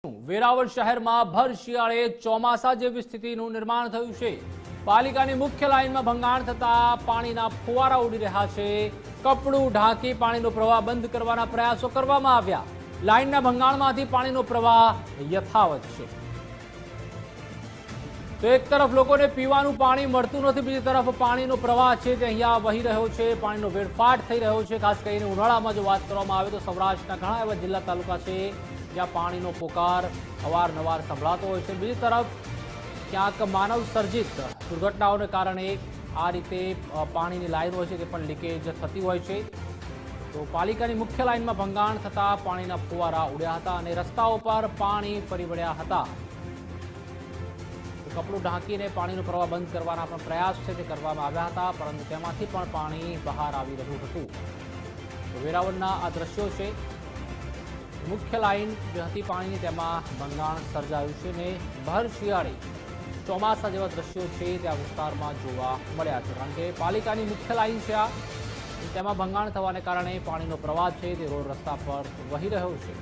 વેરાવળ શહેરમાં ભર શિયાળે ચોમાસા જેવી સ્થિતિનું નિર્માણ થયું છે। પાલિકાની મુખ્ય લાઇનમાં ભંગાણ થતા પાણીના ફુવારા ઉડી રહ્યા છે। કપડું ઢાંકી પાણીનો પ્રવાહ બંધ કરવાના પ્રયાસો કરવામાં આવ્યા। લાઇનના ભંગાણમાંથી પાણીનો પ્રવાહ યથાવત છે। તો એક તરફ લોકોને પીવાનું પાણી મળતું નથી, બીજી તરફ પાણીનો પ્રવાહ છે તે અહીંયા વહી રહ્યો છે। પાણીનો વેડફાટ થઈ રહ્યો છે। ખાસ કરીને ઉનાળામાં જો વાત કરવામાં આવે તો સૌરાષ્ટ્રના ઘણા એવા જિલ્લા તાલુકા છે જ્યાં પાણીનો પોકાર અવારનવાર સંભળાતો હોય છે। બીજી તરફ ક્યાંક માનવ સર્જિત દુર્ઘટનાઓને કારણે આ રીતે પાણીની લાઈન હોય છે તે પણ લીકેજ થતી હોય છે। તો પાલિકાની મુખ્ય લાઇનમાં ભંગાણ થતા પાણીના ફુવારા ઉડ્યા હતા અને રસ્તાઓ પર પાણી ફરી વળ્યા હતા। કપડું ઢાંકીને પાણીનો પ્રવાહ બંધ કરવાના પણ પ્રયાસ છે તે કરવામાં આવ્યા હતા, પરંતુ તેમાંથી પણ પાણી બહાર આવી રહ્યું હતું। તો વેરાવળના આ દ્રશ્યો છે। મુખ્ય લાઇન જે હતી પાણીની તેમાં ભંગાણ સર્જાયું છે ને ભર શિયાળે ચોમાસા જેવા દ્રશ્યો છે તે આ વિસ્તારમાં જોવા મળ્યા છે, કારણ કે પાલિકાની મુખ્ય લાઇન છે આ, તેમાં ભંગાણ થવાને કારણે પાણીનો પ્રવાહ છે તે રોડ રસ્તા પર વહી રહ્યો છે।